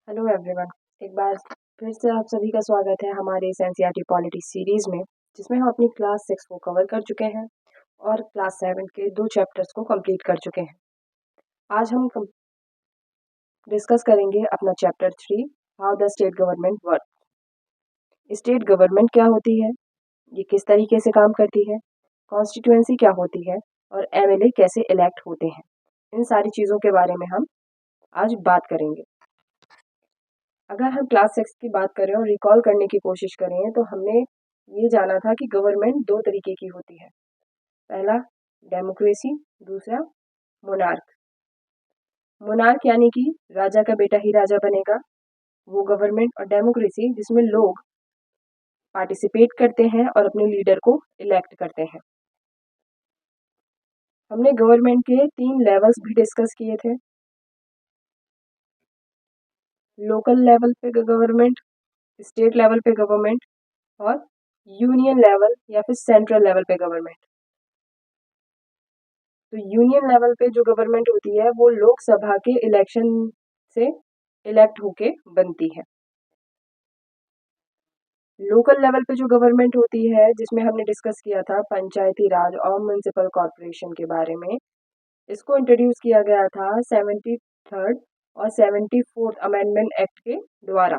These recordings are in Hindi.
Hello everyone. एक बार फिर से आप सभी का स्वागत है हमारे इस एनसीईआरटी पॉलिटी सीरीज़ में, जिसमें हम अपनी क्लास 6 को कवर कर चुके हैं और क्लास 7 के 2 चैप्टर्स को कंप्लीट कर चुके हैं। आज हम डिस्कस करेंगे अपना chapter 3, how the state government work. State government क्या होती है, ये किस तरीके से काम करती है, कॉन्स्टिट्यूएंसी क्या होती है और एमएलए कैसे इलेक्ट होते हैं, इन सारी चीज़ों के बारे में हम आज बात करेंगे। अगर हम क्लास 6 की बात करें और रिकॉल करने की कोशिश करें तो हमने ये जाना था कि गवर्नमेंट 2 तरीके की होती है। पहला डेमोक्रेसी, दूसरा मोनार्क। मोनार्क यानी कि राजा का बेटा ही राजा बनेगा, वो गवर्नमेंट, और डेमोक्रेसी जिसमें लोग पार्टिसिपेट करते हैं और अपने लीडर को इलेक्ट करते हैं। हमने गवर्नमेंट के 3 लेवल्स भी डिस्कस किए थे। लोकल लेवल पे गवर्नमेंट, स्टेट लेवल पे गवर्नमेंट और यूनियन लेवल या फिर सेंट्रल लेवल पे गवर्नमेंट। तो यूनियन लेवल पे जो गवर्नमेंट होती है वो लोकसभा के इलेक्शन से इलेक्ट होके बनती है। लोकल लेवल पे जो गवर्नमेंट होती है, जिसमें हमने डिस्कस किया था पंचायती राज और म्युनिसिपल कॉर्पोरेशन के बारे में, इसको इंट्रोड्यूस किया गया था 73rd और 74th अमेंडमेंट एक्ट के द्वारा।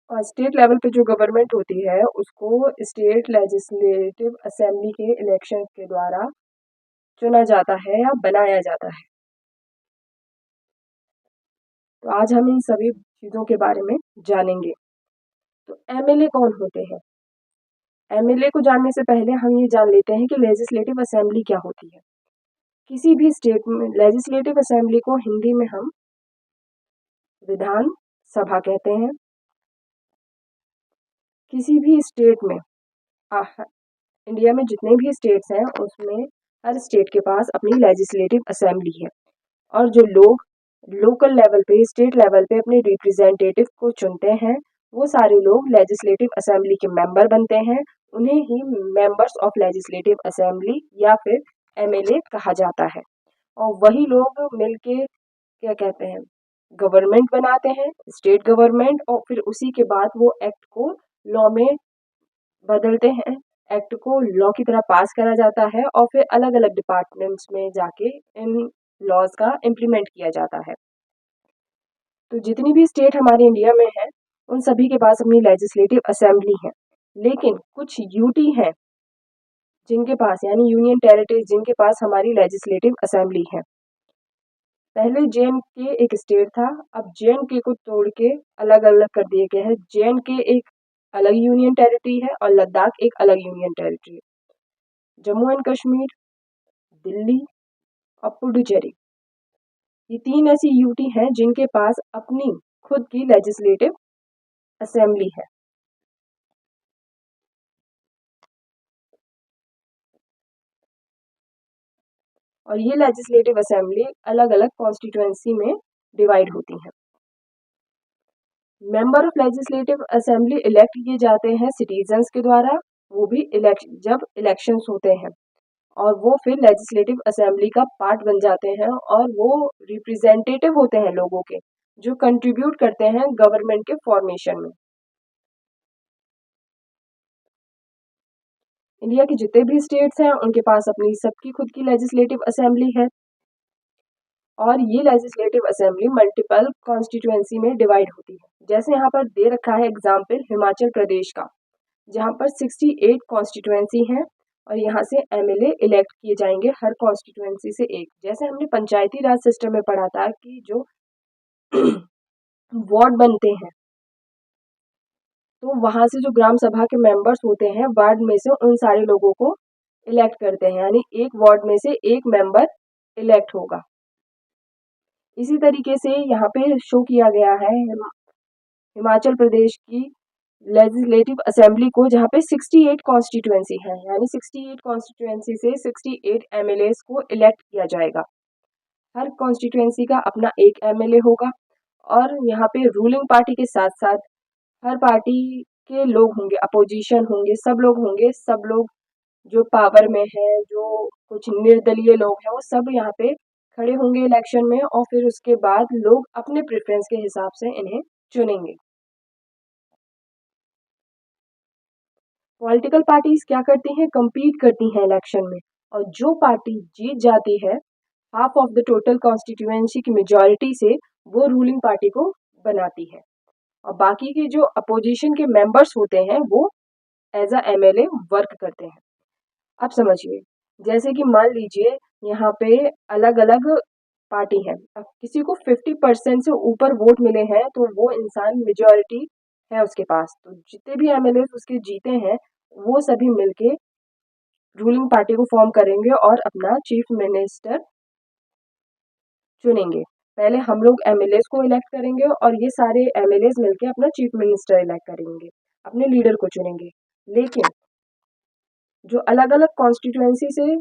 और स्टेट लेवल पे जो गवर्नमेंट होती है उसको स्टेट लेजिस्लेटिव असेंबली के इलेक्शन के द्वारा चुना जाता है या बनाया जाता है। तो आज हम इन सभी चीज़ों के बारे में जानेंगे। तो एमएलए कौन होते हैं? एमएलए को जानने से पहले हम ये जान लेते हैं कि लेजिस्लेटिव असेंबली क्या होती है। किसी भी स्टेट में लेजिस्लेटिव असेंबली को हिंदी में हम विधान सभा कहते हैं। किसी भी स्टेट में इंडिया में जितने भी स्टेट्स हैं उसमें हर स्टेट के पास अपनी लेजिस्लेटिव असेंबली है, और जो लोग लोकल लेवल पे, स्टेट लेवल पे अपने रिप्रेजेंटेटिव को चुनते हैं वो सारे लोग लेजिस्लेटिव असेंबली के मेंबर बनते हैं। उन्हें ही मेंबर्स ऑफ लेजिस्लेटिव असेंबली या फिर एमएलए कहा जाता है। और वही लोग मिलके क्या कहते हैं, गवर्नमेंट बनाते हैं, स्टेट गवर्नमेंट, और फिर उसी के बाद वो एक्ट को लॉ में बदलते हैं। एक्ट को लॉ की तरह पास करा जाता है और फिर अलग अलग डिपार्टमेंट्स में जाके इन लॉज का इम्प्लीमेंट किया जाता है। तो जितनी भी स्टेट हमारे इंडिया में है उन सभी के पास अपनी लेजिस्लेटिव असेंबली है, लेकिन कुछ यूटी हैं जिनके पास, यानी यूनियन टेरिटरीज, जिनके पास हमारी लेजिस्लेटिव असेंबली है। पहले जेएनके एक स्टेट था, अब जेएनके को तोड़ के अलग अलग कर दिए गए हैं। जेएनके एक अलग यूनियन टेरिटरी है और लद्दाख एक अलग यूनियन टेरिटरी है। जम्मू एंड कश्मीर, दिल्ली और पुडुचेरी, ये 3 ऐसी यूटी हैं जिनके पास अपनी खुद की लेजिस्लेटिव असेंबली है। और ये लेजिस्लेटिव असेंबली अलग अलग कॉन्स्टिट्यूएंसी में डिवाइड होती हैं। Member of legislative assembly elect किए जाते हैं सिटीजन्स के द्वारा, वो भी जब इलेक्शंस होते हैं, और वो फिर लेजिस्लेटिव असेंबली का पार्ट बन जाते हैं और वो रिप्रेजेंटेटिव होते हैं लोगों के, जो कंट्रीब्यूट करते हैं गवर्नमेंट के फॉर्मेशन में। इंडिया के जितने भी स्टेट्स हैं उनके पास अपनी सबकी खुद की लेजिस्लेटिव असेंबली है, और ये लेजिस्लेटिव असेंबली मल्टीपल कॉन्स्टिट्यूएंसी में डिवाइड होती है। जैसे यहाँ पर दे रखा है एग्जाम्पल हिमाचल प्रदेश का, जहाँ पर 68 कॉन्स्टिट्यूएंसी हैं और यहाँ से एमएलए इलेक्ट किए जाएंगे हर कॉन्स्टिट्यूएंसी से एक। जैसे हमने पंचायती राज सिस्टम में पढ़ा था कि जो वार्ड बनते हैं, तो वहां से जो ग्राम सभा के मेंबर्स होते हैं वार्ड में से उन सारे लोगों को इलेक्ट करते हैं, यानी एक वार्ड में से एक मेंबर इलेक्ट होगा। इसी तरीके से यहाँ पे शो किया गया है हिमाचल प्रदेश की लेजिस्लेटिव असेंबली को, जहाँ पे 68 कॉन्स्टिट्यूएंसी है, यानी 68 कॉन्स्टिट्यूएंसी से 68 एमएलएस को इलेक्ट किया जाएगा। हर कॉन्स्टिट्यूएंसी का अपना एक एमएलए होगा, और यहाँ पे रूलिंग पार्टी के साथ साथ हर पार्टी के लोग होंगे, अपोजिशन होंगे, सब लोग होंगे। सब लोग जो पावर में है, जो कुछ निर्दलीय लोग हैं, वो सब यहाँ पे खड़े होंगे इलेक्शन में और फिर उसके बाद लोग अपने प्रेफरेंस के हिसाब से इन्हें चुनेंगे। पॉलिटिकल पार्टीज क्या करती हैं, compete करती हैं इलेक्शन में, और जो पार्टी जीत जाती है half of the total constituency की मेजॉरिटी से, वो रूलिंग पार्टी को बनाती है, और बाकी के जो अपोजिशन के मेंबर्स होते हैं वो एज अ एमएलए वर्क करते हैं। अब समझिए, जैसे कि मान लीजिए यहाँ पे अलग अलग पार्टी है, अब किसी को 50% से ऊपर वोट मिले हैं तो वो इंसान मेजॉरिटी है उसके पास, तो जितने भी एमएलए उसके जीते हैं वो सभी मिलके रूलिंग पार्टी को फॉर्म करेंगे और अपना चीफ मिनिस्टर चुनेंगे। पहले हम लोग एमएलए को इलेक्ट करेंगे और ये सारे एमएलए मिलके अपना चीफ मिनिस्टर इलेक्ट करेंगे, अपने लीडर को चुनेंगे। लेकिन जो अलग अलग कॉन्स्टिट्यूएंसी से,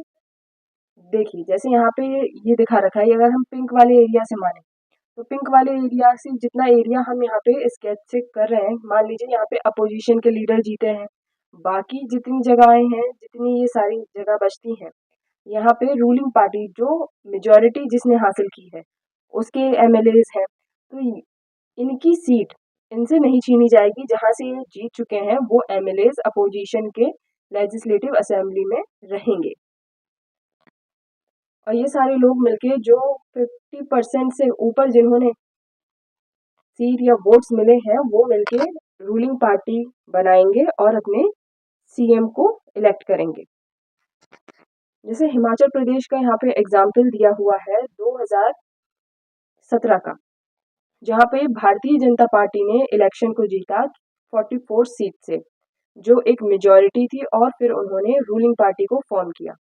देखिए जैसे यहाँ पे ये दिखा रखा है, अगर हम पिंक वाले एरिया से माने तो पिंक वाले एरिया से जितना एरिया हम यहाँ पे स्केच से कर रहे हैं, मान लीजिए यहाँ पे अपोजिशन के लीडर जीते हैं, बाकी जितनी जगहें हैं, जितनी ये सारी जगह बचती हैं, यहाँ पे रूलिंग पार्टी जो मेजॉरिटी जिसने हासिल की है उसके एमएलएज हैं, तो इनकी सीट इनसे नहीं छीनी जाएगी, जहाँ से ये जीत चुके हैं वो एमएलएज अपोजिशन के लेजिस्लेटिव असेंबली में रहेंगे, और ये सारे लोग मिलके जो 50% से ऊपर जिन्होंने सीट या वोट्स मिले हैं वो मिलके रूलिंग पार्टी बनाएंगे और अपने सीएम को इलेक्ट करेंगे। जैसे हिमाचल प्रदेश का यहाँ पे एग्जाम्पल दिया हुआ है 2017 का, जहाँ पे भारतीय जनता पार्टी ने इलेक्शन को जीता 44 सीट से, जो एक मेजॉरिटी थी, और फिर उन्होंने रूलिंग पार्टी को फॉर्म किया,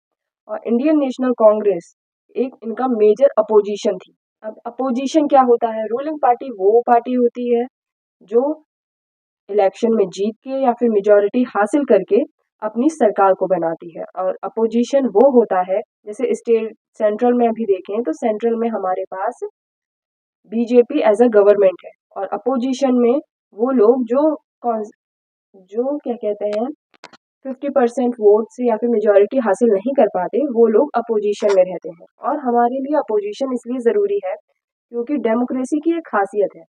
और इंडियन नेशनल कांग्रेस एक इनका मेजर अपोजिशन थी। अब अपोजिशन क्या होता है, रूलिंग पार्टी वो पार्टी होती है जो इलेक्शन में जीत के या फिर मेजॉरिटी हासिल करके अपनी सरकार को बनाती है, और अपोजिशन वो होता है, जैसे स्टेट सेंट्रल में अभी देखें तो सेंट्रल में हमारे पास बीजेपी एज अ गवर्नमेंट है, और अपोजिशन में वो लोग जो क्या कहते हैं 50% वोट से या फिर मेजॉरिटी हासिल नहीं कर पाते, वो लोग अपोजिशन में रहते हैं। और हमारे लिए अपोजिशन इसलिए ज़रूरी है क्योंकि डेमोक्रेसी की एक खासियत है,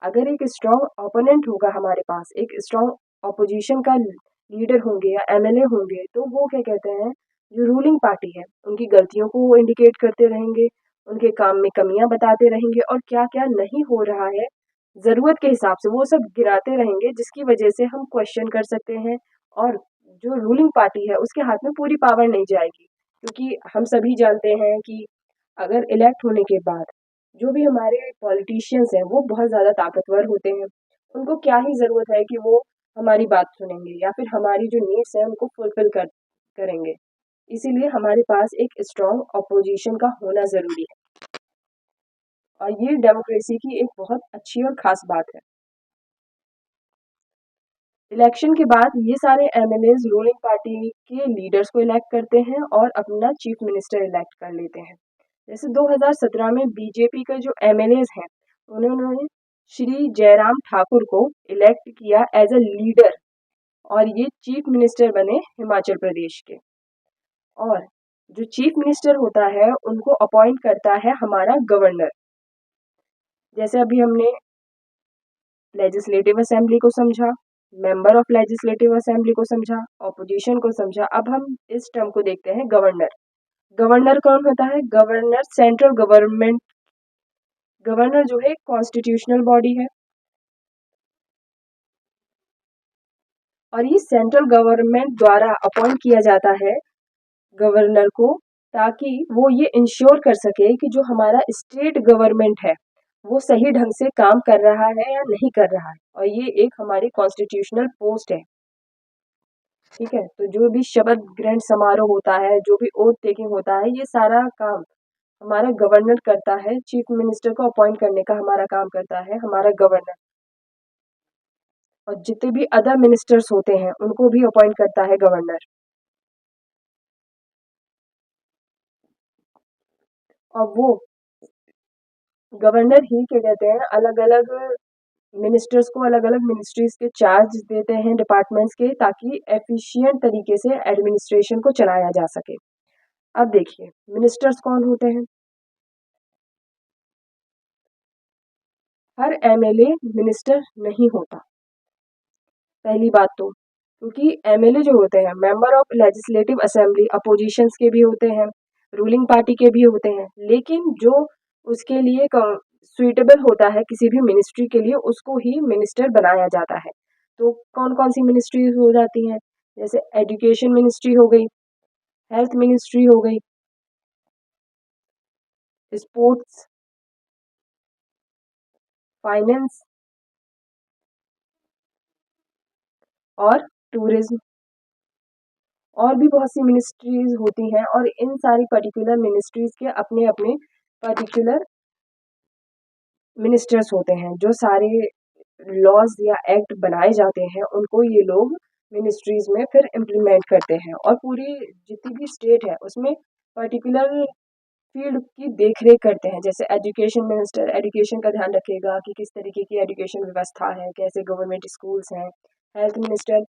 अगर एक स्ट्रॉन्ग ओपोनेंट होगा हमारे पास, एक स्ट्रॉन्ग अपोजिशन का लीडर होंगे या एमएलए होंगे, तो वो क्या कहते हैं, जो रूलिंग पार्टी है उनकी गलतियों को वो इंडिकेट करते रहेंगे, उनके काम में कमियां बताते रहेंगे, और क्या क्या नहीं हो रहा है ज़रूरत के हिसाब से वो सब गिराते रहेंगे, जिसकी वजह से हम क्वेश्चन कर सकते हैं, और जो रूलिंग पार्टी है उसके हाथ में पूरी पावर नहीं जाएगी, क्योंकि हम सभी जानते हैं कि अगर इलेक्ट होने के बाद जो भी हमारे पॉलिटिशियंस हैं वो बहुत ज़्यादा ताकतवर होते हैं, उनको क्या ही ज़रूरत है कि वो हमारी बात सुनेंगे या फिर हमारी जो नीड्स हैं उनको फुलफिल करेंगे। इसीलिए हमारे पास एक स्ट्रॉन्ग अपोजिशन का होना ज़रूरी है, और ये डेमोक्रेसी की एक बहुत अच्छी और ख़ास बात है। इलेक्शन के बाद ये सारे एमएलएज रूलिंग पार्टी के लीडर्स को इलेक्ट करते हैं और अपना चीफ मिनिस्टर इलेक्ट कर लेते हैं। जैसे 2017 में बीजेपी का जो एमएलएज हैं उन्होंने श्री जयराम ठाकुर को इलेक्ट किया एज अ लीडर, और ये चीफ मिनिस्टर बने हिमाचल प्रदेश के। और जो चीफ मिनिस्टर होता है उनको अपॉइंट करता है हमारा गवर्नर। जैसे अभी हमने लेजिस्लेटिव असेंबली को समझा, मेंबर ऑफ लेजिस्लेटिव असेंबली को समझा, ऑपोजिशन को समझा, अब हम इस टर्म को देखते हैं गवर्नर। गवर्नर कौन होता है, गवर्नर सेंट्रल गवर्नमेंट, गवर्नर जो है कॉन्स्टिट्यूशनल बॉडी है, और ये सेंट्रल गवर्नमेंट द्वारा अपॉइंट किया जाता है गवर्नर को, ताकि वो ये इंश्योर कर सके कि जो हमारा स्टेट गवर्नमेंट है वो सही ढंग से काम कर रहा है या नहीं कर रहा है, और ये एक हमारी कॉन्स्टिट्यूशनल पोस्ट है। ठीक है, तो जो भी शपथ ग्रहण समारोह होता है, जो भी ओथ टेकिंग होता है, ये सारा काम हमारा गवर्नर करता है, चीफ मिनिस्टर को अपॉइंट करने का हमारा काम करता है हमारा गवर्नर, और जितने भी अदर मिनिस्टर्स होते हैं उनको भी अपॉइंट करता है गवर्नर। और वो गवर्नर ही क्या कहते हैं, अलग अलग मिनिस्टर्स को अलग अलग मिनिस्ट्रीज के चार्ज देते हैं डिपार्टमेंट्स के, ताकि एफिशिएंट तरीके से एडमिनिस्ट्रेशन को चलाया जा सके। अब देखिए मिनिस्टर्स कौन होते हैं, हर एमएलए मिनिस्टर नहीं होता, पहली बात तो, क्योंकि एमएलए जो होते हैं member of legislative assembly oppositions के भी होते हैं, रूलिंग पार्टी के भी होते हैं, लेकिन जो उसके लिए सुइटेबल होता है किसी भी मिनिस्ट्री के लिए उसको ही मिनिस्टर बनाया जाता है। तो कौन कौन सी मिनिस्ट्रीज हो जाती हैं, जैसे एजुकेशन मिनिस्ट्री हो गई, हेल्थ मिनिस्ट्री हो गई, स्पोर्ट्स, फाइनेंस और टूरिज्म, और भी बहुत सी मिनिस्ट्रीज होती हैं। और इन सारी पर्टिकुलर मिनिस्ट्रीज के अपने अपने पर्टिकुलर मिनिस्टर्स होते हैं। जो सारे लॉज या एक्ट बनाए जाते हैं उनको ये लोग मिनिस्ट्रीज में फिर इम्प्लीमेंट करते हैं, और पूरी जितनी भी स्टेट है उसमें पर्टिकुलर फील्ड की देखरेख करते हैं। जैसे एजुकेशन मिनिस्टर एजुकेशन का ध्यान रखेगा कि किस तरीके की एजुकेशन व्यवस्था है, कैसे गवर्नमेंट स्कूल्स हैं। हेल्थ मिनिस्टर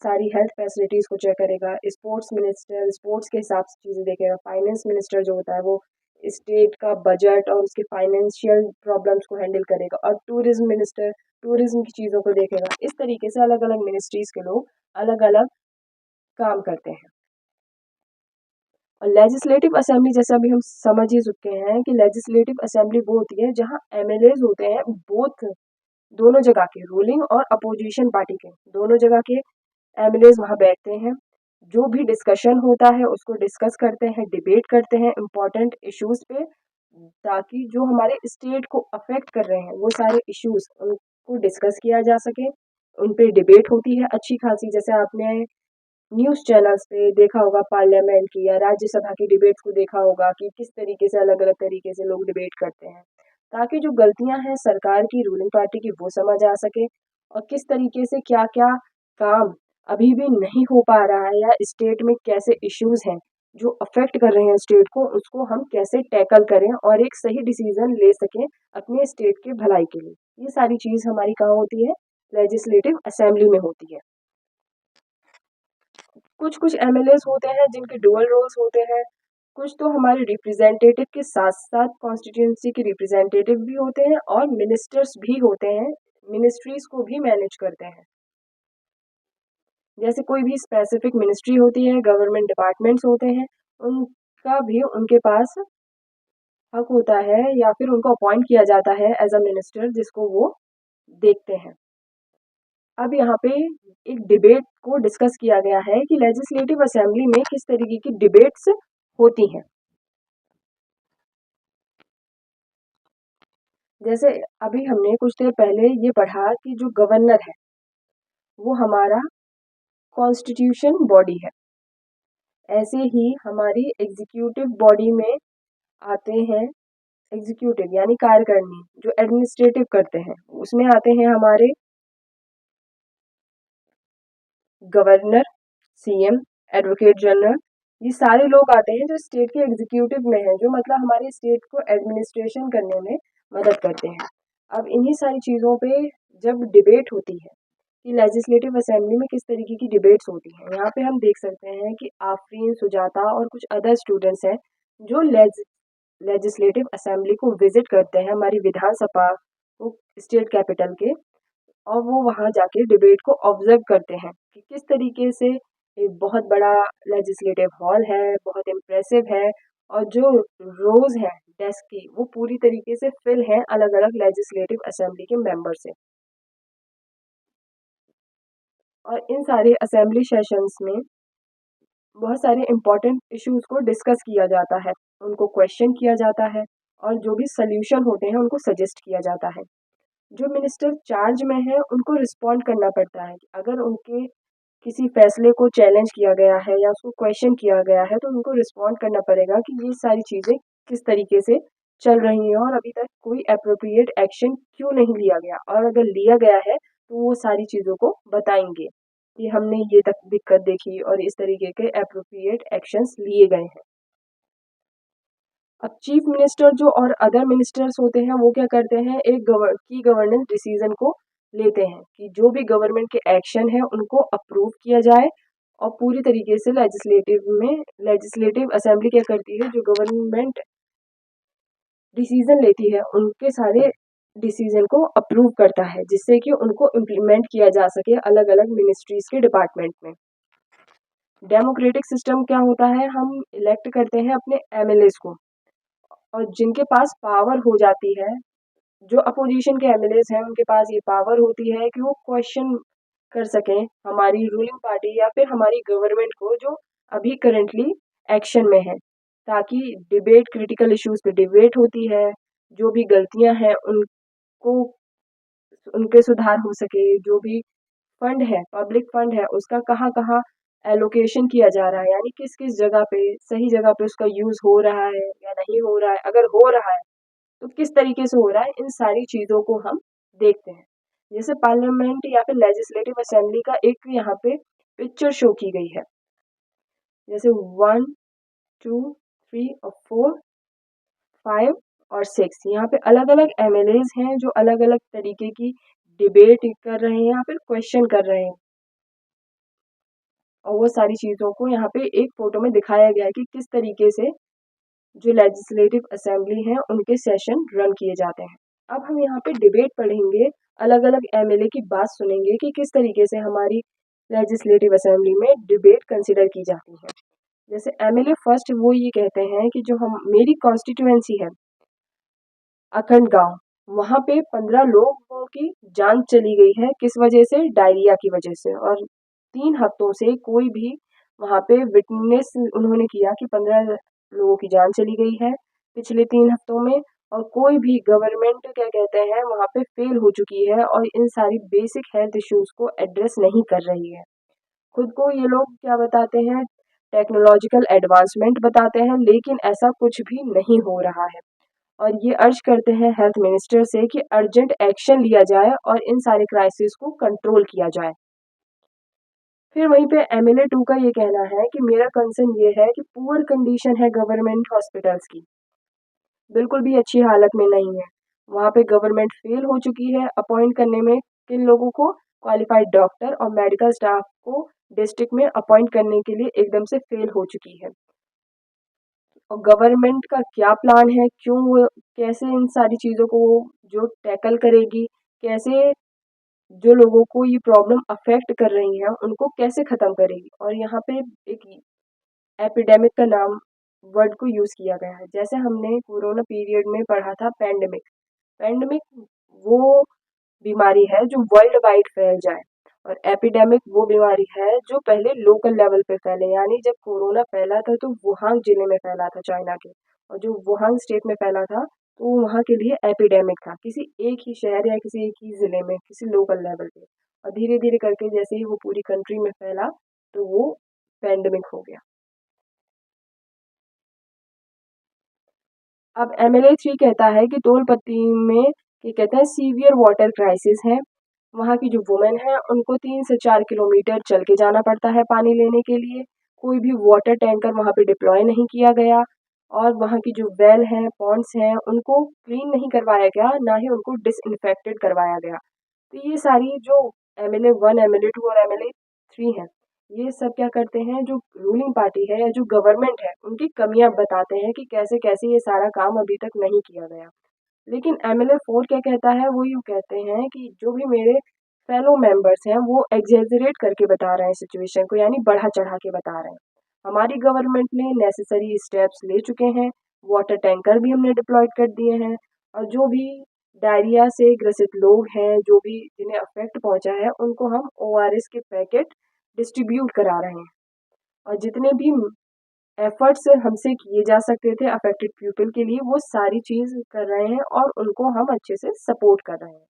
सारी हेल्थ फैसिलिटीज़ को चेक करेगा। स्पोर्ट्स मिनिस्टर स्पोर्ट्स के हिसाब से चीज़ें देखेगा। फाइनेंस मिनिस्टर जो होता है वो स्टेट का बजट और उसके फाइनेंशियल प्रॉब्लम्स को हैंडल करेगा। और टूरिज्म मिनिस्टर टूरिज्म की चीज़ों को देखेगा। इस तरीके से अलग अलग मिनिस्ट्रीज़ के लोग अलग अलग काम करते हैं। और लेजिस्लेटिव असेंबली जैसे अभी हम समझ ही चुके हैं कि लेजिस्लेटिव असेंबली वो होती है जहाँ एमएलएज होते हैं, बोथ दोनों जगह के, रूलिंग और अपोजिशन पार्टी के दोनों जगह के एमएलएज वहाँ बैठते हैं। जो भी डिस्कशन होता है उसको डिस्कस करते हैं, डिबेट करते हैं इम्पोर्टेंट इश्यूज पे, ताकि जो हमारे स्टेट को अफेक्ट कर रहे हैं वो सारे इश्यूज उनको डिस्कस किया जा सके। उन पे डिबेट होती है अच्छी खासी। जैसे आपने न्यूज़ चैनल्स पे देखा होगा पार्लियामेंट की या राज्यसभा की डिबेट्स को देखा होगा कि किस तरीके से अलग अलग तरीके से लोग डिबेट करते हैं, ताकि जो गलतियां हैं सरकार की रूलिंग पार्टी की वो समझ आ सके, और किस तरीके से क्या क्या काम अभी भी नहीं हो पा रहा है या स्टेट में कैसे इश्यूज हैं जो अफेक्ट कर रहे हैं स्टेट को, उसको हम कैसे टैकल करें और एक सही डिसीजन ले सकें अपने स्टेट के भलाई के लिए। ये सारी चीज़ हमारी कहाँ होती है, लेजिस्लेटिव असेंबली में होती है। कुछ कुछ एमएलएज होते हैं जिनके डुअल रोल्स होते हैं। कुछ तो हमारे रिप्रेजेंटेटिव के साथ साथ कॉन्स्टिट्यूंसी के रिप्रेजेंटेटिव भी होते हैं और मिनिस्टर्स भी होते हैं, मिनिस्ट्रीज को भी मैनेज करते हैं। जैसे कोई भी स्पेसिफिक मिनिस्ट्री होती है, गवर्नमेंट डिपार्टमेंट्स होते हैं, उनका भी उनके पास हक होता है या फिर उनको अपॉइंट किया जाता है एज अ मिनिस्टर, जिसको वो देखते हैं। अब यहाँ पे एक डिबेट को डिस्कस किया गया है कि लेजिस्लेटिव असेंबली में किस तरीके की डिबेट्स होती हैं। जैसे अभी हमने कुछ देर पहले ये पढ़ा कि जो गवर्नर है वो हमारा कॉन्स्टिट्यूशन बॉडी है। ऐसे ही हमारी एग्जीक्यूटिव बॉडी में आते हैं, एग्जीक्यूटिव यानी कार्यकारिणी जो एडमिनिस्ट्रेटिव करते हैं, उसमें आते हैं हमारे गवर्नर, सीएम, एडवोकेट जनरल। ये सारे लोग आते हैं जो स्टेट के एग्जीक्यूटिव में हैं, जो मतलब हमारे स्टेट को एडमिनिस्ट्रेशन करने में मदद करते हैं। अब इन्हीं सारी चीज़ों पे जब डिबेट होती है कि लेजिस्लेटिव असेंबली में किस तरीके की डिबेट्स होती हैं, यहाँ पे हम देख सकते हैं कि आफरीन, सुजाता और कुछ अदर स्टूडेंट्स हैं जो लेजिस्लेटिव असेंबली को विजिट करते हैं, हमारी विधानसभा को, स्टेट कैपिटल के, और वो वहाँ जाके डिबेट को ऑब्जर्व करते हैं कि किस तरीके से एक बहुत बड़ा लेजिस्लेटिव हॉल है, बहुत इम्प्रेसिव है, और जो रोज है डेस्क की वो पूरी तरीके से फिल है अलग अलग लेजिस्लेटिव असेंबली के मेंबर से। और इन सारे असेंबली सेशंस में बहुत सारे इम्पोर्टेंट इश्यूज को डिस्कस किया जाता है, उनको क्वेश्चन किया जाता है, और जो भी सल्यूशन होते हैं उनको सजेस्ट किया जाता है। जो मिनिस्टर चार्ज में है उनको रिस्पॉन्ड करना पड़ता है कि अगर उनके किसी फैसले को चैलेंज किया गया है या उसको क्वेश्चन किया गया है तो उनको रिस्पॉन्ड करना पड़ेगा कि ये सारी चीज़ें किस तरीके से चल रही हैं और अभी तक कोई अप्रोप्रिएट एक्शन क्यों नहीं लिया गया, और अगर लिया गया है तो वो सारी चीज़ों को बताएंगे कि हमने ये तक दिक्कत देखी और इस तरीके के अप्रोप्रिएट एक्शंस लिए गए हैं। अब चीफ मिनिस्टर जो और अदर मिनिस्टर्स होते हैं वो क्या करते हैं, एक की गवर्नेंस डिसीजन को लेते हैं कि जो भी गवर्नमेंट के एक्शन है उनको अप्रूव किया जाए। और पूरी तरीके से लेजिस्लेटिव असेंबली क्या करती है, जो गवर्नमेंट डिसीजन लेती है उनके सारे डिसीजन को अप्रूव करता है, जिससे कि उनको इम्प्लीमेंट किया जा सके अलग अलग मिनिस्ट्रीज के डिपार्टमेंट में। डेमोक्रेटिक सिस्टम क्या होता है, हम इलेक्ट करते हैं अपने एमएलएस को, और जिनके पास पावर हो जाती है, जो अपोजिशन के एमएलएस हैं उनके पास ये पावर होती है कि वो क्वेश्चन कर सकें हमारी रूलिंग पार्टी या फिर हमारी गवर्नमेंट को, जो अभी करंटली एक्शन में है, ताकि डिबेट, क्रिटिकल इश्यूज पे डिबेट होती है, जो भी गलतियां हैं उनको, उनके सुधार हो सके, जो भी फंड है, पब्लिक फंड है, उसका कहाँ कहाँ एलोकेशन किया जा रहा है, यानी किस किस जगह पे, सही जगह पे उसका यूज हो रहा है या नहीं हो रहा है, अगर हो रहा है तो किस तरीके से हो रहा है, इन सारी चीजों को हम देखते हैं। जैसे पार्लियामेंट या फिर लेजिस्लेटिव असेंबली का एक यहाँ पे पिक्चर शो की गई है, जैसे 1, 2, 3 और 4, 5 और 6, यहाँ पे अलग अलग एमएलएज हैं जो अलग अलग तरीके की डिबेट कर रहे हैं या फिर क्वेश्चन कर रहे हैं, और वो सारी चीज़ों को यहाँ पे एक फोटो में दिखाया गया है कि किस तरीके से जो लेजिस्लेटिव असेंबली है उनके सेशन रन किए जाते हैं। अब हम यहाँ पे डिबेट पढ़ेंगे, अलग अलग एमएलए की बात सुनेंगे कि किस तरीके से हमारी लेजिस्लेटिव असेंबली में डिबेट कंसिडर की जाती है। जैसे एमएलए फर्स्ट वो ये कहते हैं कि जो हम, मेरी कॉन्स्टिट्यूएंसी है अखंड गांव, वहाँ पे 15 लोगों की जान चली गई है, किस वजह से, डायरिया की वजह से, और 3 हफ्तों से कोई भी वहाँ पे विटनेस उन्होंने किया कि 15 लोगों की जान चली गई है पिछले 3 हफ्तों में, और कोई भी गवर्नमेंट क्या कहते हैं वहाँ पे फेल हो चुकी है और इन सारी बेसिक हेल्थ इश्यूज को एड्रेस नहीं कर रही है। खुद को ये लोग क्या बताते हैं, टेक्नोलॉजिकल एडवांसमेंट बताते हैं, लेकिन ऐसा कुछ भी नहीं हो रहा है, और ये अर्ज करते हैं हेल्थ मिनिस्टर से कि अर्जेंट एक्शन लिया जाए और इन सारे क्राइसिस को कंट्रोल किया जाए। फिर वहीं पे एमएलए 2 का ये कहना है कि मेरा कंसर्न ये है कि पुअर कंडीशन है गवर्नमेंट हॉस्पिटल्स की, बिल्कुल भी अच्छी हालत में नहीं है, वहाँ पे गवर्नमेंट फेल हो चुकी है अपॉइंट करने में, किन लोगों को, क्वालिफाइड डॉक्टर और मेडिकल स्टाफ को डिस्ट्रिक्ट में अपॉइंट करने के लिए एकदम से फेल हो चुकी है। और गवर्नमेंट का क्या प्लान है, क्यों वो, कैसे इन सारी चीज़ों को जो टैकल करेगी, कैसे जो लोगों को ये प्रॉब्लम अफेक्ट कर रही है उनको कैसे ख़त्म करेगी। और यहाँ पे एक एपिडेमिक का नाम, वर्ड को यूज़ किया गया है, जैसे हमने कोरोना पीरियड में पढ़ा था पैंडेमिक। पैंडेमिक वो बीमारी है जो वर्ल्ड वाइड फैल जाए, और एपिडेमिक वो बीमारी है जो पहले लोकल लेवल पे फैले, यानी जब कोरोना फैला था तो वुहान जिले में फैला था चाइना के, और जो वुहान स्टेट में फैला था तो वहाँ के लिए एपिडेमिक था, किसी एक ही शहर या किसी एक ही ज़िले में, किसी लोकल लेवल पे, और धीरे धीरे करके जैसे ही वो पूरी कंट्री में फैला तो वो पैंडेमिक हो गया। अब एमएलए 3 कहता है कि धौलपत्ती में क्या कहते हैं सीवियर वाटर क्राइसिस है, वहाँ की जो वुमेन है उनको 3 से 4 किलोमीटर चल के जाना पड़ता है पानी लेने के लिए, कोई भी वाटर टैंकर वहाँ पे डिप्लॉय नहीं किया गया, और वहाँ की जो वेल हैं, पॉन्ड्स हैं, उनको क्लीन नहीं करवाया गया, ना ही उनको डिसइंफेक्टेड करवाया गया। तो ये सारी जो एमएलए 1, एमएलए 2 और एमएलए 3 हैं, ये सब क्या करते हैं, जो रूलिंग पार्टी है या जो गवर्नमेंट है उनकी कमियां बताते हैं कि कैसे कैसे ये सारा काम अभी तक नहीं किया गया। लेकिन एमएलए 4 क्या कहता है, वो यूँ कहते हैं कि जो भी मेरे फेलो मेंबर्स हैं वो एग्जेजरेट करके बता रहे हैं सिचुएशन को, यानी बढ़ा चढ़ा के बता रहे हैं। हमारी गवर्नमेंट ने नेसेसरी स्टेप्स ले चुके हैं, वाटर टैंकर भी हमने डिप्लॉयड कर दिए हैं, और जो भी डायरिया से ग्रसित लोग हैं, जो भी जिन्हें अफेक्ट पहुंचा है, उनको हम ओआरएस के पैकेट डिस्ट्रीब्यूट करा रहे हैं, और जितने भी एफर्ट्स हमसे किए जा सकते थे अफेक्टेड पीपल के लिए वो सारी चीज़ कर रहे हैं, और उनको हम अच्छे से सपोर्ट कर रहे हैं।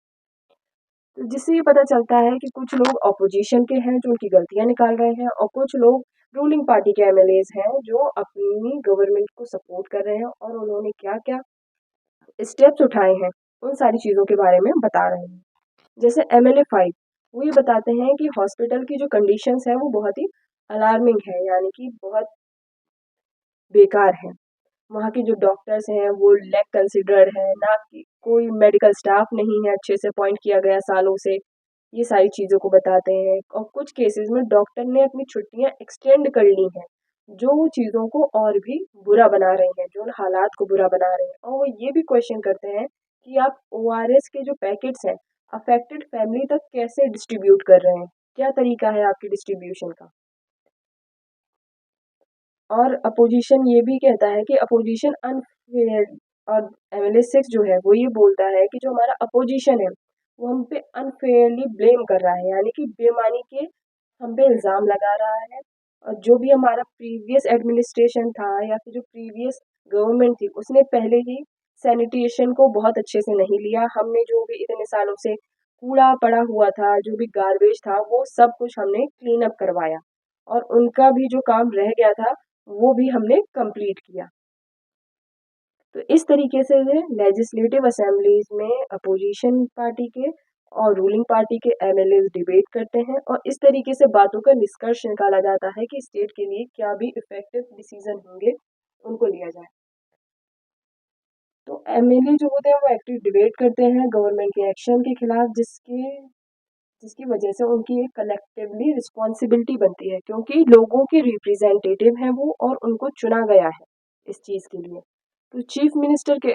तो जिससे ये पता चलता है कि कुछ लोग ऑपोजिशन के हैं जो उनकी गलतियां निकाल रहे हैं, और कुछ लोग रूलिंग पार्टी के एमएलएज हैं जो अपनी गवर्नमेंट को सपोर्ट कर रहे हैं, और उन्होंने क्या क्या स्टेप्स उठाए हैं उन सारी चीज़ों के बारे में बता रहे हैं। जैसे एमएलए 5 वो ये बताते हैं कि हॉस्पिटल की जो कंडीशंस है वो बहुत ही अलार्मिंग है, यानी कि बहुत बेकार है। वहाँ के जो डॉक्टर्स हैं वो लैक कंसिडर्ड है, ना कि कोई मेडिकल स्टाफ नहीं है अच्छे से अपॉइंट किया गया सालों से, ये सारी चीज़ों को बताते हैं। और कुछ केसेस में डॉक्टर ने अपनी छुट्टियां एक्सटेंड कर ली हैं, जो वो चीज़ों को और भी बुरा बना रहे हैं, जो उन हालात को बुरा बना रहे हैं, और वो ये भी क्वेश्चन करते हैं कि आप ORS के जो पैकेट्स हैं अफेक्टेड फैमिली तक कैसे डिस्ट्रीब्यूट कर रहे हैं, क्या तरीका है आपके डिस्ट्रीब्यूशन का। और अपोजिशन ये भी कहता है कि अपोजिशन अनफेयर, और MLA 6 जो है वो ये बोलता है कि जो हमारा अपोजिशन है वो हम पे अनफेयरली ब्लेम कर रहा है, यानी कि बेमानी के हम पे इल्ज़ाम लगा रहा है। और जो भी हमारा प्रीवियस एडमिनिस्ट्रेशन था या फिर जो प्रीवियस गवर्नमेंट थी उसने पहले ही सैनिटेशन को बहुत अच्छे से नहीं लिया। हमने जो भी इतने सालों से कूड़ा पड़ा हुआ था, जो भी गार्बेज था, वो सब कुछ हमने क्लीन अप करवाया और उनका भी जो काम रह गया था वो भी हमने कंप्लीट किया। तो इस तरीके से लेजिस्लेटिव असेंबलीज में अपोजिशन पार्टी के और रूलिंग पार्टी के MLA डिबेट करते हैं और इस तरीके से बातों का निष्कर्ष निकाला जाता है कि स्टेट के लिए क्या भी इफेक्टिव डिसीजन होंगे उनको लिया जाए। तो MLA जो होते हैं वो एक्टिव डिबेट करते हैं गवर्नमेंट के एक्शन के खिलाफ, जिसकी वजह से उनकी एक कलेक्टिवली रिस्पॉन्सिबिलिटी बनती है, क्योंकि लोगों के रिप्रेजेंटेटिव हैं वो और उनको चुना गया है इस चीज़ के लिए। तो चीफ मिनिस्टर के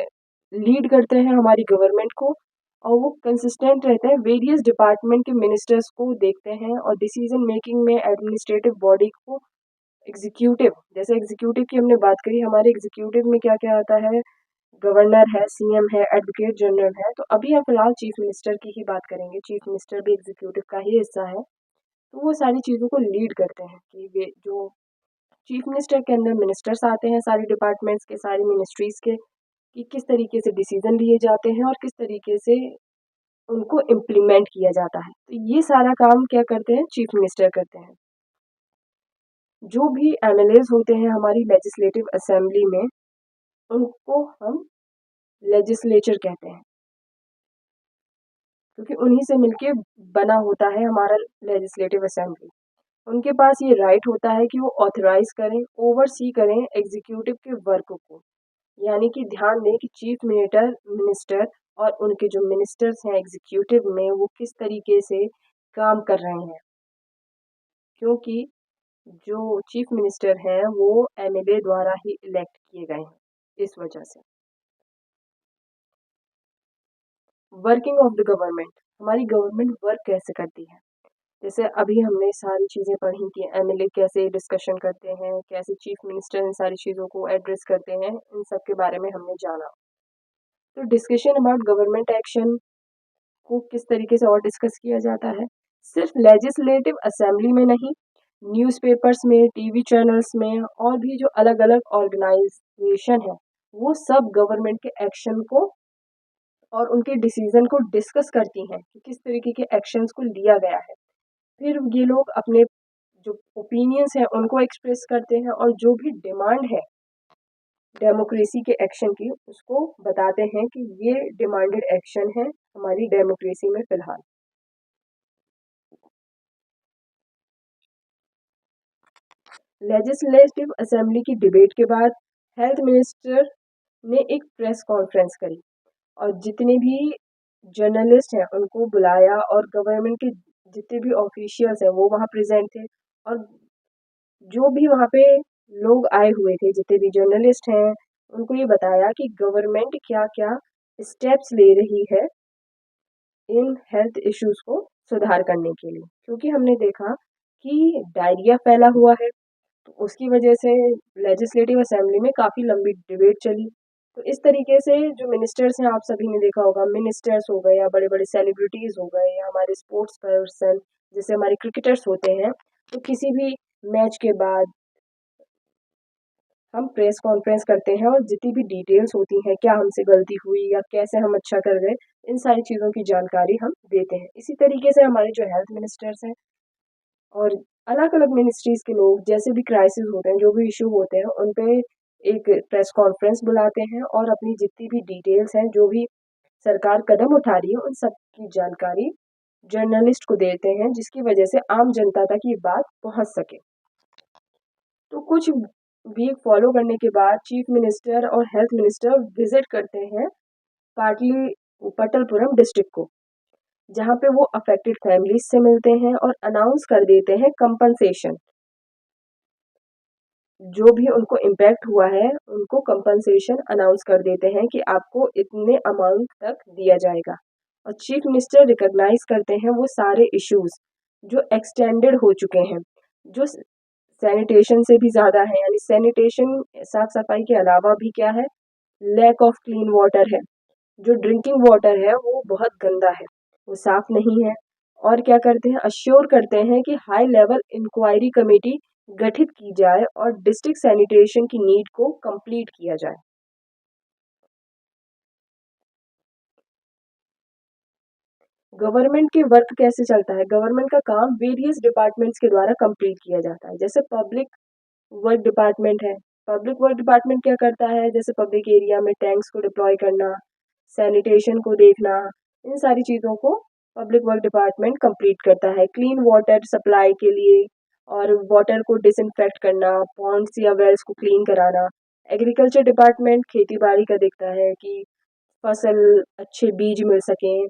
लीड करते हैं हमारी गवर्नमेंट को और वो कंसिस्टेंट रहते हैं, वेरियस डिपार्टमेंट के मिनिस्टर्स को देखते हैं और डिसीजन मेकिंग में एडमिनिस्ट्रेटिव बॉडी को एग्जीक्यूटिव, जैसे एग्जीक्यूटिव की हमने बात करी, हमारे एग्जीक्यूटिव में क्या क्या आता है, गवर्नर है, CM है, एडवोकेट जनरल है। तो अभी हम फिलहाल चीफ मिनिस्टर की ही बात करेंगे, चीफ मिनिस्टर भी एग्जीक्यूटिव का ही हिस्सा है। तो वो सारी चीज़ों को लीड करते हैं कि वे जो चीफ मिनिस्टर के अंदर मिनिस्टर्स आते हैं सारी डिपार्टमेंट्स के, सारी मिनिस्ट्रीज के, कि किस तरीके से डिसीजन लिए जाते हैं और किस तरीके से उनको इम्प्लीमेंट किया जाता है। तो ये सारा काम क्या करते हैं, चीफ मिनिस्टर करते हैं। जो भी MLAs होते हैं हमारी लेजिस्लेटिव असेंबली में उनको हम लेजिस्लेचर कहते हैं, क्योंकि उन्हीं से मिलके बना होता है हमारा लेजिस्लेटिव असेंबली। उनके पास ये राइट होता है कि वो ऑथराइज करें, ओवरसी करें एग्जीक्यूटिव के वर्क को, यानी कि ध्यान दें कि चीफ मिनिस्टर और उनके जो मिनिस्टर्स हैं एग्जीक्यूटिव में वो किस तरीके से काम कर रहे हैं, क्योंकि जो चीफ मिनिस्टर हैं वो MLA द्वारा ही इलेक्ट किए गए हैं। इस वजह से वर्किंग ऑफ द गवर्नमेंट, हमारी गवर्नमेंट वर्क कैसे करती है, जैसे अभी हमने सारी चीज़ें पढ़ी कि MLA कैसे डिस्कशन करते हैं, कैसे चीफ मिनिस्टर इन सारी चीज़ों को एड्रेस करते हैं, इन सब के बारे में हमने जाना। तो डिस्कशन अबाउट गवर्नमेंट एक्शन को किस तरीके से और डिस्कस किया जाता है, सिर्फ लेजिस्लेटिव असेंबली में नहीं, न्यूज़पेपर्स में, TV चैनल्स में और भी जो अलग अलग ऑर्गेनाइजेशन है वो सब गवर्नमेंट के एक्शन को और उनके डिसीजन को डिस्कस करती हैं कि किस तरीके के एक्शंस को लिया गया है। फिर ये लोग अपने जो ओपिनियंस हैं उनको एक्सप्रेस करते हैं और जो भी डिमांड है डेमोक्रेसी के एक्शन की उसको बताते हैं कि ये डिमांडेड एक्शन है हमारी डेमोक्रेसी में फिलहाल। लेजिस्लेटिव असेंबली की डिबेट के बाद हेल्थ मिनिस्टर ने एक प्रेस कॉन्फ्रेंस करी और जितने भी जर्नलिस्ट हैं उनको बुलाया और गवर्नमेंट के जितने भी ऑफिशियल्स हैं वो वहाँ प्रेजेंट थे और जो भी वहाँ पे लोग आए हुए थे, जितने भी जर्नलिस्ट हैं, उनको ये बताया कि गवर्नमेंट क्या-क्या स्टेप्स ले रही है इन हेल्थ इश्यूज को सुधार करने के लिए, क्योंकि हमने देखा कि डायरिया फैला हुआ है, तो उसकी वजह से लेजिस्लेटिव असेंबली में काफ़ी लंबी डिबेट चली। तो इस तरीके से जो मिनिस्टर्स हैं, आप सभी ने देखा होगा, मिनिस्टर्स हो गए या बड़े-बड़े सेलिब्रिटीज़ हो गए या हमारे स्पोर्ट्स पर्सन, जैसे हमारे क्रिकेटर्स होते हैं, तो किसी भी मैच के बाद हम प्रेस कॉन्फ्रेंस करते हैं और जितनी भी डिटेल्स होती हैं, क्या हमसे गलती हुई या कैसे हम अच्छा कर गए, इन सारी चीज़ों की जानकारी हम देते हैं। इसी तरीके से हमारे जो हेल्थ मिनिस्टर्स हैं और अलग-अलग मिनिस्ट्रीज़ के लोग जैसे भी क्राइसिस होते हैं, जो भी इश्यू होते हैं, उन पे एक प्रेस कॉन्फ्रेंस बुलाते हैं और अपनी जितनी भी डिटेल्स हैं, जो भी सरकार कदम उठा रही है, उन सब की जानकारी जर्नलिस्ट को देते हैं, जिसकी वजह से आम जनता तक ये बात पहुँच सके। तो कुछ वीक फॉलो करने के बाद चीफ मिनिस्टर और हेल्थ मिनिस्टर विजिट करते हैं पटलपुरम डिस्ट्रिक्ट को, जहाँ पे वो अफेक्टेड फैमिलीज से मिलते हैं और अनाउंस कर देते हैं कंपनसेशन। जो भी उनको इम्पैक्ट हुआ है उनको कंपनसेशन अनाउंस कर देते हैं कि आपको इतने अमाउंट तक दिया जाएगा। और चीफ मिनिस्टर रिकॉग्नाइज करते हैं वो सारे इश्यूज जो एक्सटेंडेड हो चुके हैं, जो सैनिटेशन से भी ज़्यादा है, यानी सैनिटेशन साफ सफाई के अलावा भी क्या है, लैक ऑफ क्लीन वाटर है। जो ड्रिंकिंग वाटर है वो बहुत गंदा है, वो साफ नहीं है। और क्या करते हैं, अश्योर करते हैं कि हाई लेवल इंक्वायरी कमेटी गठित की जाए और डिस्ट्रिक्ट सैनिटेशन की नीड को कंप्लीट किया जाए। गवर्नमेंट के वर्क कैसे चलता है, गवर्नमेंट का काम वेरियस डिपार्टमेंट्स के द्वारा कंप्लीट किया जाता है। जैसे पब्लिक वर्क डिपार्टमेंट है, पब्लिक वर्क डिपार्टमेंट क्या करता है, जैसे पब्लिक एरिया में टैंक्स को डिप्लॉय करना, सैनिटेशन को देखना, इन सारी चीज़ों को पब्लिक वर्क डिपार्टमेंट कंप्लीट करता है। क्लीन वाटर सप्लाई के लिए और वाटर को डिसइंफेक्ट करना, पॉन्ड्स या वेल्स को क्लीन कराना। एग्रीकल्चर डिपार्टमेंट खेती बाड़ी का देखता है कि फसल अच्छे बीज मिल सकें,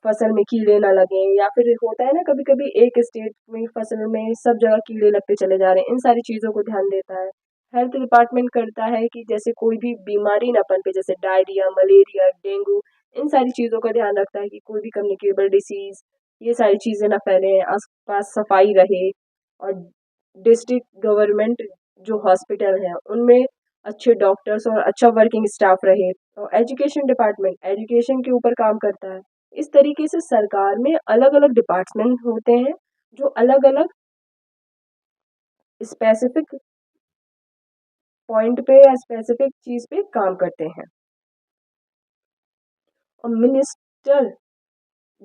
फसल में कीड़े ना लगें, या फिर होता है ना कभी कभी एक स्टेट में फसल में सब जगह कीड़े लगते चले जा रहे हैं, इन सारी चीज़ों को ध्यान देता है। हेल्थ डिपार्टमेंट करता है कि जैसे कोई भी बीमारी ना पनपे, जैसे डायरिया, मलेरिया, डेंगू, इन सारी चीज़ों का ध्यान रखता है कि कोई भी कम्युनिकेबल डिसीज, ये सारी चीज़ें ना फैलें, आसपास सफाई रहे। और डिस्ट्रिक्ट गवर्नमेंट जो हॉस्पिटल हैं उनमें अच्छे डॉक्टर्स और अच्छा वर्किंग स्टाफ रहे। और एजुकेशन डिपार्टमेंट एजुकेशन के ऊपर काम करता है। इस तरीके से सरकार में अलग अलग डिपार्टमेंट होते हैं जो अलग अलग स्पेसिफिक पॉइंट पे या स्पेसिफिक चीज़ पे काम करते हैं। और मिनिस्टर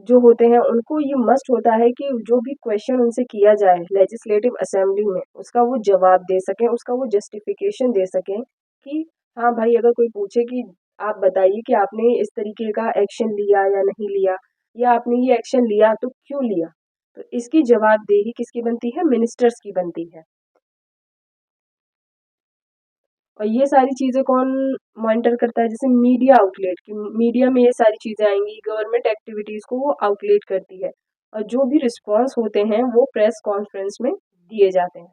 जो होते हैं उनको ये मस्ट होता है कि जो भी क्वेश्चन उनसे किया जाए लेजिस्लेटिव असेंबली में, उसका वो जवाब दे सकें, उसका वो जस्टिफिकेशन दे सकें कि हाँ भाई, अगर कोई पूछे कि आप बताइए कि आपने इस तरीके का एक्शन लिया या नहीं लिया, या आपने ये एक्शन लिया तो क्यों लिया, तो इसकी जवाबदेही किसकी बनती है, मिनिस्टर्स की बनती है। और ये सारी चीज़ें कौन मॉनिटर करता है, जैसे मीडिया आउटलेट की, मीडिया में ये सारी चीज़ें आएंगी, गवर्नमेंट एक्टिविटीज़ को वो आउटलेट करती है। और जो भी रिस्पॉन्स होते हैं वो प्रेस कॉन्फ्रेंस में दिए जाते हैं।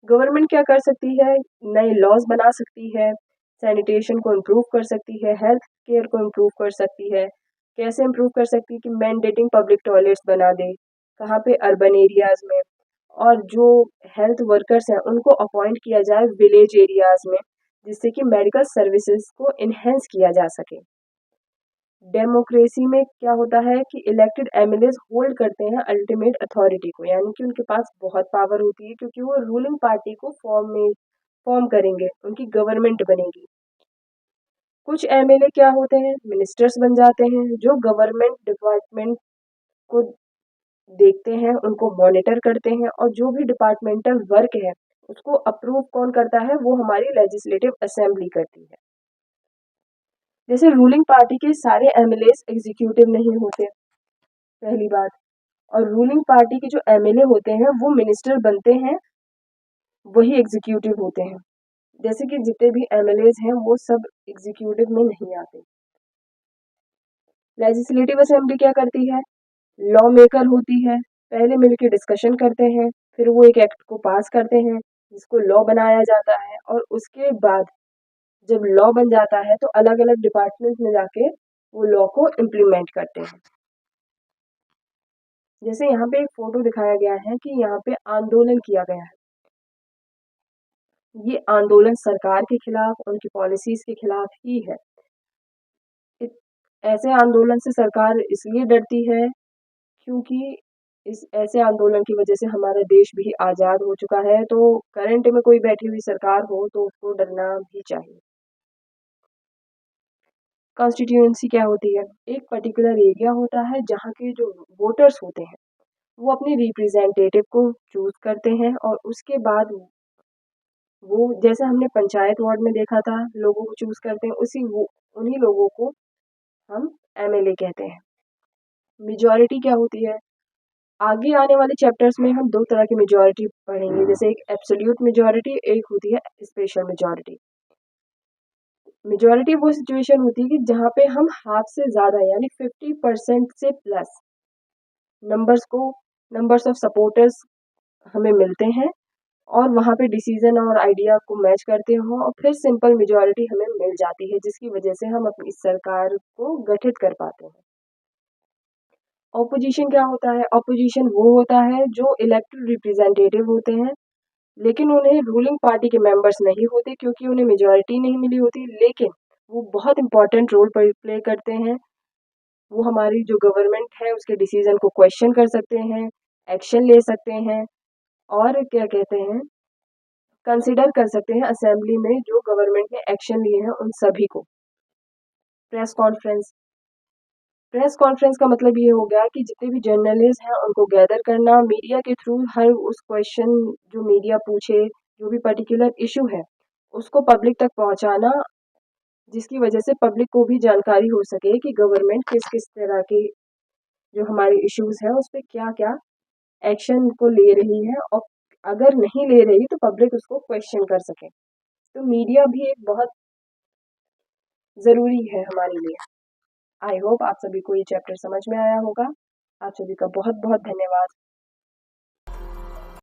गवर्नमेंट क्या कर सकती है, नए लॉज बना सकती है, सैनिटेशन को इम्प्रूव कर सकती है, हेल्थ केयर को इम्प्रूव कर सकती है। कैसे इम्प्रूव कर सकती है कि मैंडेटिंग पब्लिक टॉयलेट्स बना दे, कहाँ पे, अर्बन एरियाज़ में। और जो हेल्थ वर्कर्स हैं उनको अपॉइंट किया जाए विलेज एरियाज़ में, जिससे कि मेडिकल सर्विसेज को इन्हेंस किया जा सके। डेमोक्रेसी में क्या होता है कि इलेक्टेड एमएलएज होल्ड करते हैं अल्टीमेट अथॉरिटी को, यानी कि उनके पास बहुत पावर होती है क्योंकि वो रूलिंग पार्टी को फॉर्म करेंगे, उनकी गवर्नमेंट बनेगी। कुछ एमएलए क्या होते हैं, मिनिस्टर्स बन जाते हैं, जो गवर्नमेंट डिपार्टमेंट को देखते हैं, उनको मॉनिटर करते हैं, और जो भी डिपार्टमेंटल वर्क है उसको अप्रूव कौन करता है, वो हमारी लेजिस्लेटिव असेंबली करती है। जैसे रूलिंग पार्टी के सारे एमएलए एग्जीक्यूटिव नहीं होते, पहली बात। और रूलिंग पार्टी के जो एमएलए होते हैं वो मिनिस्टर बनते हैं, वही एग्जीक्यूटिव होते हैं। जैसे कि जितने भी एमएलएज हैं वो सब एग्जीक्यूटिव में नहीं आते। लेजिस्लेटिव असेंबली क्या करती है, लॉ मेकर होती है, पहले मिलकर डिस्कशन करते हैं, फिर वो एक एक्ट को पास करते हैं जिसको लॉ बनाया जाता है। और उसके बाद जब लॉ बन जाता है तो अलग अलग डिपार्टमेंट में जाके वो लॉ को इम्प्लीमेंट करते हैं। जैसे यहाँ पे एक फोटो दिखाया गया है कि यहाँ पे आंदोलन किया गया है, ये आंदोलन सरकार के खिलाफ, उनकी पॉलिसीज के खिलाफ ही है। ऐसे आंदोलन से सरकार इसलिए डरती है क्योंकि इस ऐसे आंदोलन की वजह से हमारा देश भी आज़ाद हो चुका है, तो करंट में कोई बैठी हुई सरकार हो तो उसको डरना भी चाहिए। कॉन्स्टिट्यूएंसी क्या होती है, एक पर्टिकुलर एरिया होता है जहाँ के जो वोटर्स होते हैं वो अपने रिप्रेजेंटेटिव को चूज करते हैं, और उसके बाद वो, जैसे हमने पंचायत वार्ड में देखा था, लोगों को चूज करते हैं, उन्हीं लोगों को हम एमएलए कहते हैं। मेजॉरिटी क्या होती है, आगे आने वाले चैप्टर्स में हम दो तरह की मेजॉरिटी पढ़ेंगे, जैसे एक एब्सोल्यूट मेजॉरिटी, एक होती है स्पेशल मेजॉरिटी। मेजॉरिटी वो सिचुएशन होती है कि जहाँ पे हम हाफ से ज़्यादा यानी 50% से प्लस नंबर्स को नंबर्स ऑफ सपोर्टर्स हमें मिलते हैं और वहाँ पे डिसीजन और आइडिया को मैच करते हो और फिर सिंपल मेजॉरिटी हमें मिल जाती है, जिसकी वजह से हम अपनी सरकार को गठित कर पाते हैं। ऑपोजिशन क्या होता है? ऑपोजिशन वो होता है जो इलेक्टेड रिप्रेजेंटेटिव होते हैं, लेकिन उन्हें रूलिंग पार्टी के मेंबर्स नहीं होते क्योंकि उन्हें मेजॉरिटी नहीं मिली होती, लेकिन वो बहुत इंपॉर्टेंट रोल प्ले करते हैं। वो हमारी जो गवर्नमेंट है उसके डिसीजन को क्वेश्चन कर सकते हैं, एक्शन ले सकते हैं और क्या कहते हैं, कंसिडर कर सकते हैं असेंबली में जो गवर्नमेंट ने एक्शन लिए हैं उन सभी को। Press conference. प्रेस कॉन्फ्रेंस का मतलब ये हो गया कि जितने भी जर्नलिस्ट हैं उनको गैदर करना, मीडिया के थ्रू हर उस क्वेश्चन जो मीडिया पूछे, जो भी पर्टिकुलर इशू है उसको पब्लिक तक पहुंचाना, जिसकी वजह से पब्लिक को भी जानकारी हो सके कि गवर्नमेंट किस किस तरह के जो हमारे इश्यूज हैं उस पर क्या क्या एक्शन को ले रही है और अगर नहीं ले रही तो पब्लिक उसको क्वेश्चन कर सके। तो मीडिया भी एक बहुत ज़रूरी है हमारे लिए। आई होप आप सभी को ये चैप्टर समझ में आया होगा। आप सभी का बहुत बहुत धन्यवाद।